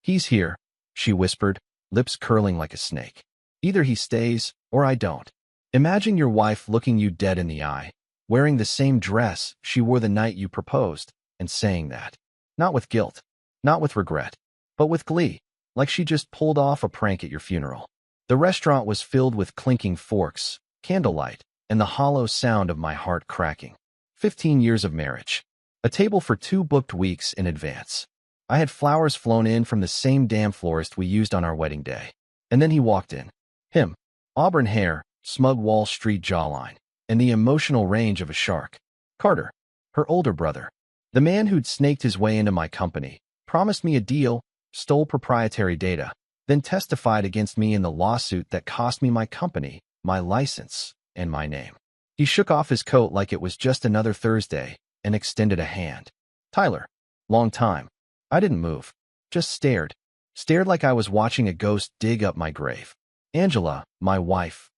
"He's here," she whispered, lips curling like a snake. "Either he stays, or I don't." Imagine your wife looking you dead in the eye, wearing the same dress she wore the night you proposed, and saying that. Not with guilt, not with regret, but with glee, like she just pulled off a prank at your funeral. The restaurant was filled with clinking forks, candlelight, and the hollow sound of my heart cracking. 15 years of marriage. A table for 2 booked weeks in advance. I had flowers flown in from the same damn florist we used on our wedding day. And then he walked in. Him. Auburn hair, smug Wall Street jawline, and the emotional range of a shark. Carter. Her older brother. The man who'd snaked his way into my company, promised me a deal, stole proprietary data, then testified against me in the lawsuit that cost me my company, my license, and my name. He shook off his coat like it was just another Thursday and extended a hand. "Tyler." "Long time." I didn't move. Just stared. Stared like I was watching a ghost dig up my grave. "Angela, my wife,"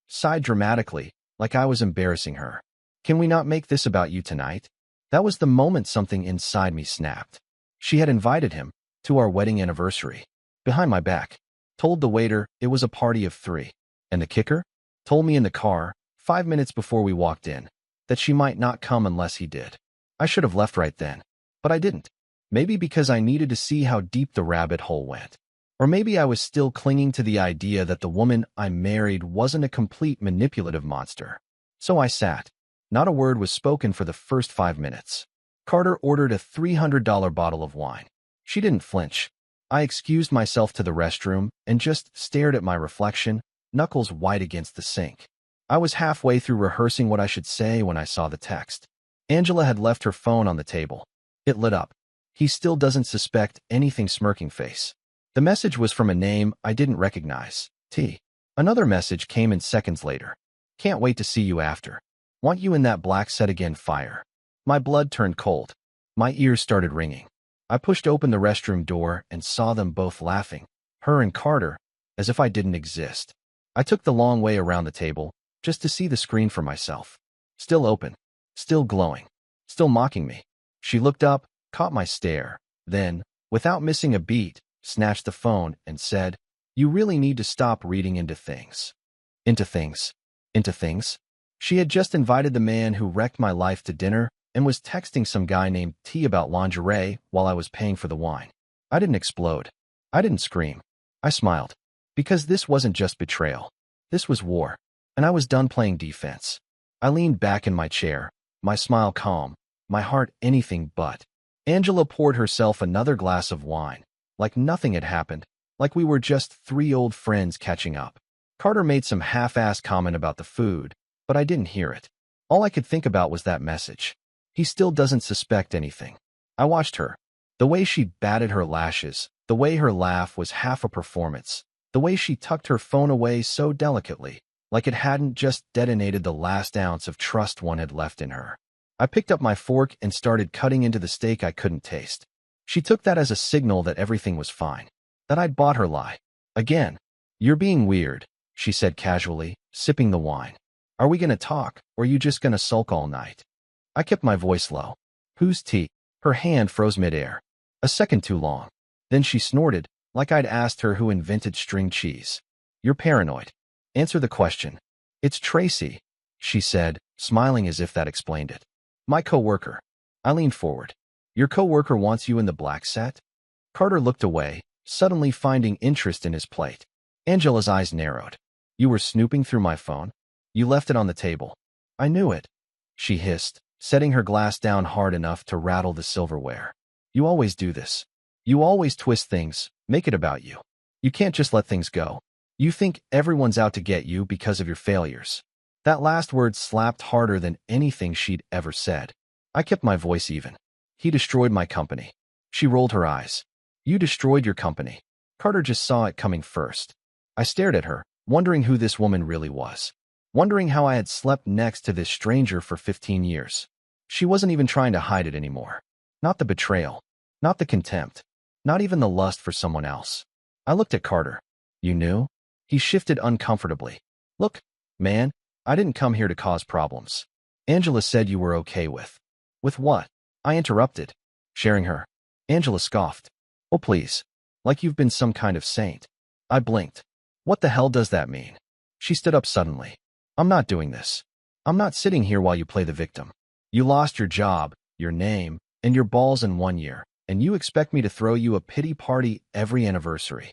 sighed dramatically, like I was embarrassing her. "Can we not make this about you tonight?" That was the moment something inside me snapped. She had invited him to our wedding anniversary. Behind my back. Told the waiter it was a party of 3. And the kicker? Told me in the car, 5 minutes before we walked in, that she might not come unless he did. I should have left right then. But I didn't. Maybe because I needed to see how deep the rabbit hole went. Or maybe I was still clinging to the idea that the woman I married wasn't a complete manipulative monster. So I sat. Not a word was spoken for the first 5 minutes. Carter ordered a $300 bottle of wine. She didn't flinch. I excused myself to the restroom and just stared at my reflection, knuckles white against the sink. I was halfway through rehearsing what I should say when I saw the text. Angela had left her phone on the table. It lit up. "He still doesn't suspect anything," smirking face. The message was from a name I didn't recognize. T. Another message came in seconds later. "Can't wait to see you after. Want you in that black set again, fire." My blood turned cold. My ears started ringing. I pushed open the restroom door and saw them both laughing, her and Carter, as if I didn't exist. I took the long way around the table, just to see the screen for myself. Still open. Still glowing. Still mocking me. She looked up, caught my stare, then, without missing a beat, snatched the phone and said, "You really need to stop reading into things." Into things. Into things? She had just invited the man who wrecked my life to dinner and was texting some guy named T about lingerie while I was paying for the wine. I didn't explode. I didn't scream. I smiled. Because this wasn't just betrayal. This was war. And I was done playing defense. I leaned back in my chair, my smile calm, my heart anything but. Angela poured herself another glass of wine, like nothing had happened, like we were just 3 old friends catching up. Carter made some half-assed comment about the food, but I didn't hear it. All I could think about was that message. He still doesn't suspect anything. I watched her. The way she batted her lashes, the way her laugh was half a performance, the way she tucked her phone away so delicately, like it hadn't just detonated the last ounce of trust one had left in her. I picked up my fork and started cutting into the steak I couldn't taste. She took that as a signal that everything was fine, that I'd bought her lie. Again. "You're being weird," she said casually, sipping the wine. "Are we gonna talk, or are you just gonna sulk all night?" I kept my voice low. "Who's T?" Her hand froze midair. A second too long. Then she snorted, like I'd asked her who invented string cheese. "You're paranoid. Answer the question." "It's Tracy," she said, smiling as if that explained it. "My coworker." I leaned forward. "Your coworker wants you in the black set?" Carter looked away, suddenly finding interest in his plate. Angela's eyes narrowed. "You were snooping through my phone? You left it on the table." "I knew it," she hissed, setting her glass down hard enough to rattle the silverware. "You always do this. You always twist things, make it about you. You can't just let things go. You think everyone's out to get you because of your failures." That last word slapped harder than anything she'd ever said. I kept my voice even. "He destroyed my company." She rolled her eyes. "You destroyed your company." Carter just saw it coming first. I stared at her, wondering who this woman really was. Wondering how I had slept next to this stranger for 15 years. She wasn't even trying to hide it anymore. Not the betrayal. Not the contempt. Not even the lust for someone else. I looked at Carter. "You knew?" He shifted uncomfortably. "Look, man, I didn't come here to cause problems. Angela said you were okay with." "With what?" I interrupted. "Sharing her." Angela scoffed. Oh, please. Like you've been some kind of saint. I blinked. What the hell does that mean? She stood up suddenly. I'm not doing this. I'm not sitting here while you play the victim. You lost your job, your name, and your balls in 1 year, and you expect me to throw you a pity party every anniversary.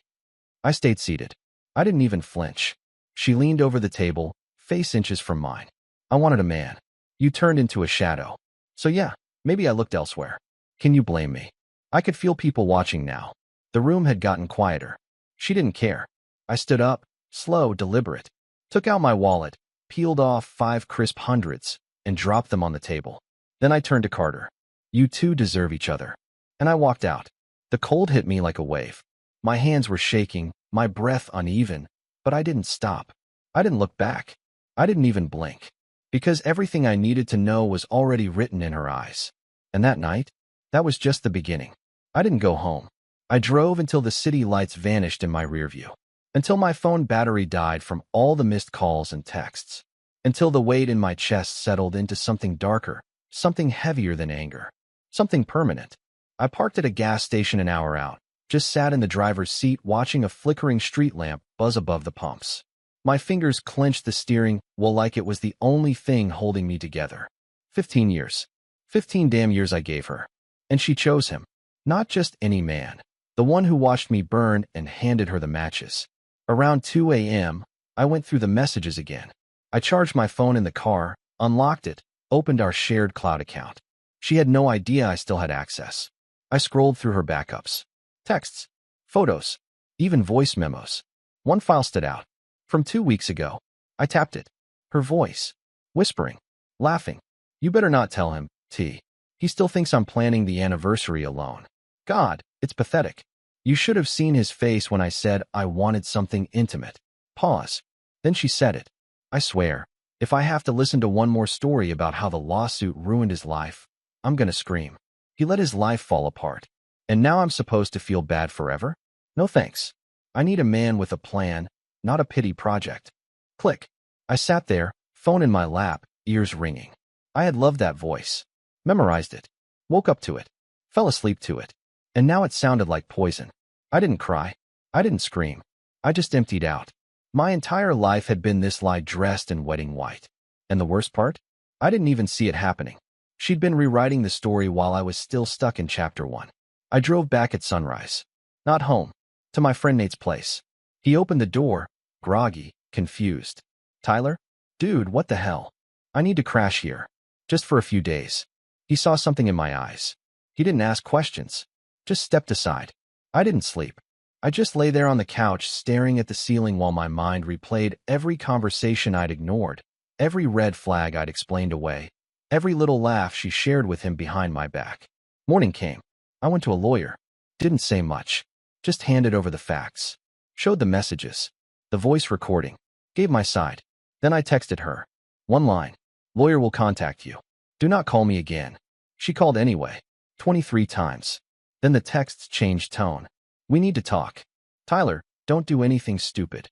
I stayed seated. I didn't even flinch. She leaned over the table, face inches from mine. I wanted a man. You turned into a shadow. So yeah, maybe I looked elsewhere. Can you blame me? I could feel people watching now. The room had gotten quieter. She didn't care. I stood up, slow, deliberate, took out my wallet, peeled off 5 crisp hundreds, and dropped them on the table. Then I turned to Carter. You two deserve each other. And I walked out. The cold hit me like a wave. My hands were shaking, my breath uneven, but I didn't stop. I didn't look back. I didn't even blink. Because everything I needed to know was already written in her eyes. And that night, that was just the beginning. I didn't go home. I drove until the city lights vanished in my rearview. Until my phone battery died from all the missed calls and texts. Until the weight in my chest settled into something darker, something heavier than anger. Something permanent. I parked at a gas station an hour out, just sat in the driver's seat watching a flickering street lamp buzz above the pumps. My fingers clenched the steering wheel like it was the only thing holding me together. 15 years. 15 damn years I gave her. And she chose him. Not just any man. The one who watched me burn and handed her the matches. Around 2 a.m., I went through the messages again. I charged my phone in the car, unlocked it, opened our shared cloud account. She had no idea I still had access. I scrolled through her backups. Texts, photos, even voice memos. One file stood out. From 2 weeks ago. I tapped it. Her voice. Whispering. Laughing. You better not tell him, T. He still thinks I'm planning the anniversary alone. God, it's pathetic. You should have seen his face when I said I wanted something intimate. Pause. Then she said it. I swear, if I have to listen to one more story about how the lawsuit ruined his life, I'm gonna scream. He let his life fall apart. And now I'm supposed to feel bad forever? No thanks. I need a man with a plan, not a pity project. Click. I sat there, phone in my lap, ears ringing. I had loved that voice. Memorized it. Woke up to it. Fell asleep to it. And now it sounded like poison. I didn't cry. I didn't scream. I just emptied out. My entire life had been this lie dressed in wedding white. And the worst part? I didn't even see it happening. She'd been rewriting the story while I was still stuck in chapter 1. I drove back at sunrise. Not home. To my friend Nate's place. He opened the door, groggy, confused. Tyler? Dude, what the hell? I need to crash here. Just for a few days. He saw something in my eyes. He didn't ask questions. Just stepped aside. I didn't sleep. I just lay there on the couch staring at the ceiling while my mind replayed every conversation I'd ignored, every red flag I'd explained away, every little laugh she shared with him behind my back. Morning came. I went to a lawyer. Didn't say much. Just handed over the facts. Showed the messages. The voice recording. Gave my side. Then I texted her. One line. Lawyer will contact you. Do not call me again. She called anyway. 23 times. Then the texts changed tone. We need to talk. Tyler, don't do anything stupid.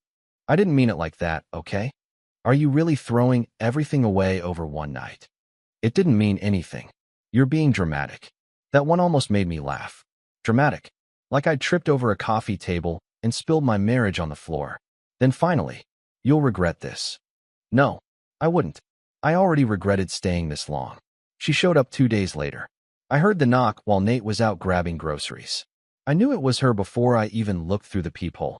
I didn't mean it like that, okay? Are you really throwing everything away over one night? It didn't mean anything. You're being dramatic. That one almost made me laugh. Dramatic. Like I'd tripped over a coffee table and spilled my marriage on the floor. Then finally, you'll regret this. No, I wouldn't. I already regretted staying this long. She showed up 2 days later. I heard the knock while Nate was out grabbing groceries. I knew it was her before I even looked through the peephole.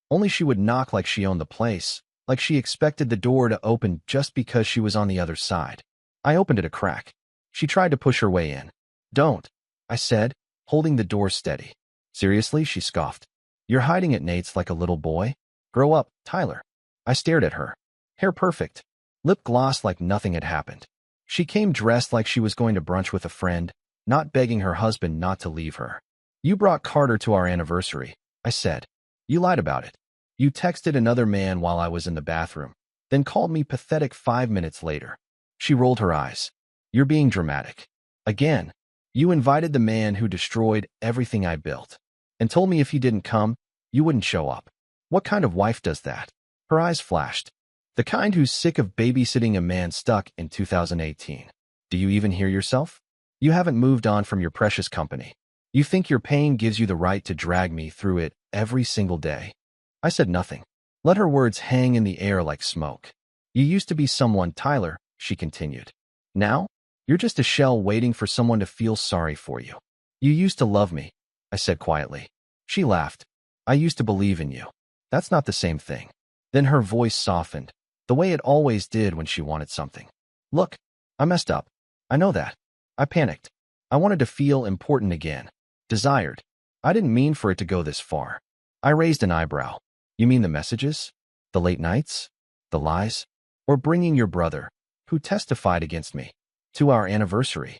Only she would knock like she owned the place, like she expected the door to open just because she was on the other side. I opened it a crack. She tried to push her way in. Don't, I said, holding the door steady. Seriously, she scoffed. You're hiding at Nate's like a little boy? Grow up, Tyler. I stared at her. Hair perfect. Lip gloss like nothing had happened. She came dressed like she was going to brunch with a friend, not begging her husband not to leave her. You brought Carter to our anniversary, I said. You lied about it. You texted another man while I was in the bathroom, then called me pathetic 5 minutes later. She rolled her eyes. You're being dramatic. Again. You invited the man who destroyed everything I built, and told me if he didn't come, you wouldn't show up. What kind of wife does that? Her eyes flashed. The kind who's sick of babysitting a man stuck in 2018. Do you even hear yourself? You haven't moved on from your precious company. You think your pain gives you the right to drag me through it every single day. I said nothing. Let her words hang in the air like smoke. You used to be someone, Tyler, she continued. Now, you're just a shell waiting for someone to feel sorry for you. You used to love me, I said quietly. She laughed. I used to believe in you. That's not the same thing. Then her voice softened, the way it always did when she wanted something. Look, I messed up. I know that. I panicked. I wanted to feel important again. Desired. I didn't mean for it to go this far. I raised an eyebrow. You mean the messages? The late nights? The lies? Or bringing your brother, who testified against me, to our anniversary?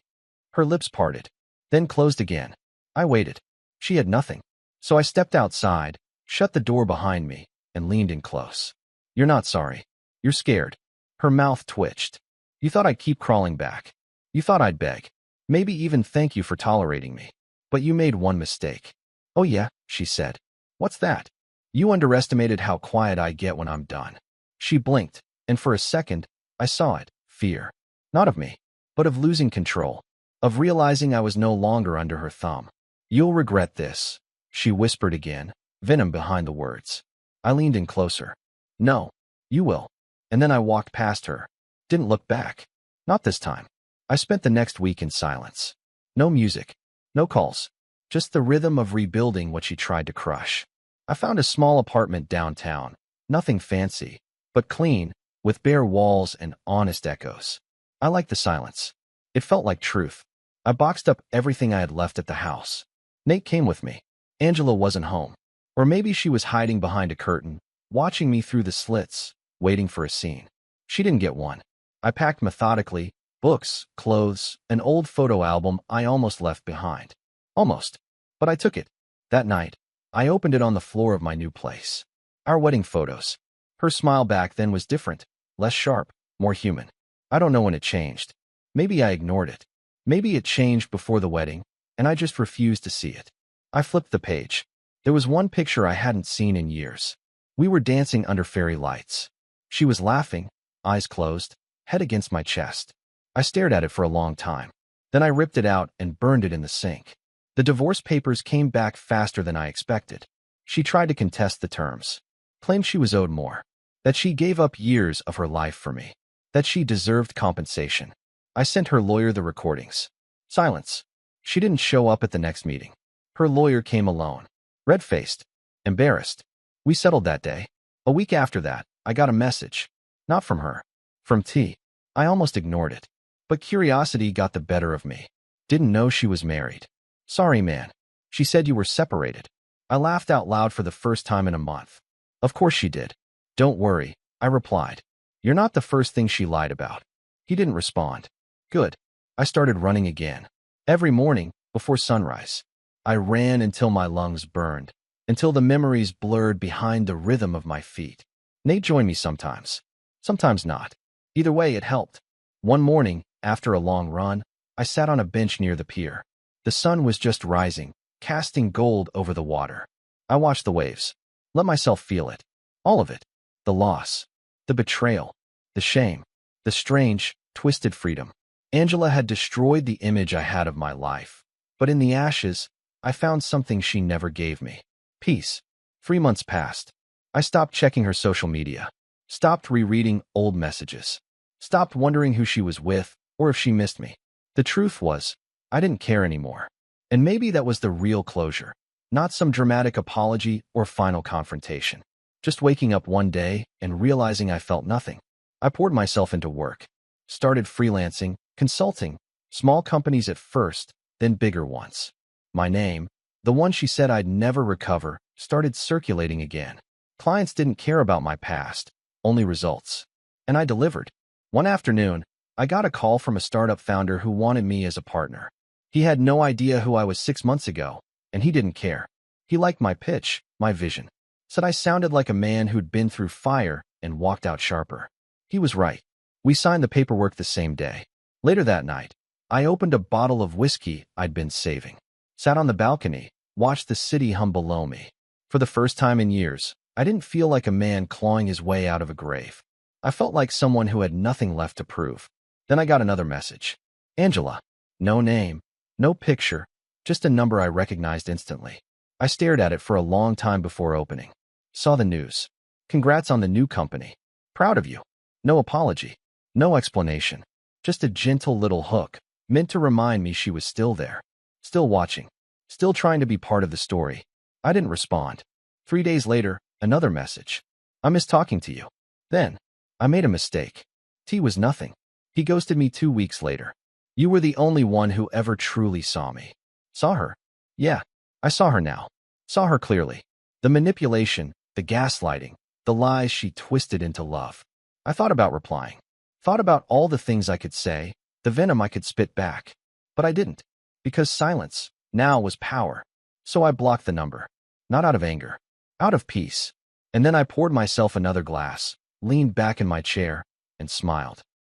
Her lips parted, then closed again. I waited. She had nothing. So I stepped outside, shut the door behind me, and leaned in close. You're not sorry. You're scared. Her mouth twitched. You thought I'd keep crawling back. You thought I'd beg. Maybe even thank you for tolerating me. But you made one mistake. Oh yeah, she said. What's that? You underestimated how quiet I get when I'm done. She blinked, and for a second, I saw it. Fear. Not of me, but of losing control. Of realizing I was no longer under her thumb. You'll regret this, she whispered again, venom behind the words. I leaned in closer. No, you will. And then I walked past her. Didn't look back. Not this time. I spent the next week in silence. No music. No calls. Just the rhythm of rebuilding what she tried to crush. I found a small apartment downtown. Nothing fancy, but clean, with bare walls and honest echoes. I liked the silence. It felt like truth. I boxed up everything I had left at the house. Nate came with me. Angela wasn't home. Or maybe she was hiding behind a curtain, watching me through the slits, waiting for a scene. She didn't get one. I packed methodically, books, clothes, an old photo album I almost left behind. Almost. But I took it. That night, I opened it on the floor of my new place. Our wedding photos. Her smile back then was different, less sharp, more human. I don't know when it changed. Maybe I ignored it. Maybe it changed before the wedding, and I just refused to see it. I flipped the page. There was one picture I hadn't seen in years. We were dancing under fairy lights. She was laughing, eyes closed, head against my chest. I stared at it for a long time. Then I ripped it out and burned it in the sink. The divorce papers came back faster than I expected. She tried to contest the terms. Claimed she was owed more. That she gave up years of her life for me. That she deserved compensation. I sent her lawyer the recordings. Silence. She didn't show up at the next meeting. Her lawyer came alone. Red-faced. Embarrassed. We settled that day. A week after that, I got a message. Not from her. From T. I almost ignored it. But curiosity got the better of me. Didn't know she was married. Sorry, man. She said you were separated. I laughed out loud for the first time in a month. Of course she did. Don't worry, I replied. You're not the first thing she lied about. He didn't respond. Good. I started running again. Every morning, before sunrise. I ran until my lungs burned, until the memories blurred behind the rhythm of my feet. Nate joined me sometimes. Sometimes not. Either way, it helped. One morning, after a long run, I sat on a bench near the pier. The sun was just rising, casting gold over the water. I watched the waves. Let myself feel it. All of it. The loss. The betrayal. The shame. The strange, twisted freedom. Angela had destroyed the image I had of my life. But in the ashes, I found something she never gave me. Peace. 3 months passed. I stopped checking her social media. Stopped rereading old messages. Stopped wondering who she was with or if she missed me. The truth was, I didn't care anymore. And maybe that was the real closure. Not some dramatic apology or final confrontation. Just waking up one day and realizing I felt nothing. I poured myself into work. Started freelancing, consulting, small companies at first, then bigger ones. My name, the one she said I'd never recover, started circulating again. Clients didn't care about my past, only results. And I delivered. One afternoon, I got a call from a startup founder who wanted me as a partner. He had no idea who I was 6 months ago, and he didn't care. He liked my pitch, my vision. Said I sounded like a man who'd been through fire and walked out sharper. He was right. We signed the paperwork the same day. Later that night, I opened a bottle of whiskey I'd been saving. Sat on the balcony, watched the city hum below me. For the first time in years, I didn't feel like a man clawing his way out of a grave. I felt like someone who had nothing left to prove. Then I got another message. Angela. No name, no picture, Just a number I recognized instantly. I stared at it for a long time before opening. Saw the news. Congrats on the new company. Proud of you. No apology. No explanation. Just a gentle little hook, meant to remind me she was still there. Still watching. Still trying to be part of the story. I didn't respond. 3 days later, another message. I miss talking to you. Then, I made a mistake. T was nothing. He ghosted me 2 weeks later. You were the only one who ever truly saw me. Saw her? Yeah, I saw her now. Saw her clearly. The manipulation, the gaslighting, the lies she twisted into love. I thought about replying. Thought about all the things I could say, the venom I could spit back. But I didn't. Because silence, now, was power. So I blocked the number. Not out of anger. Out of peace. And then I poured myself another glass, leaned back in my chair, and smiled.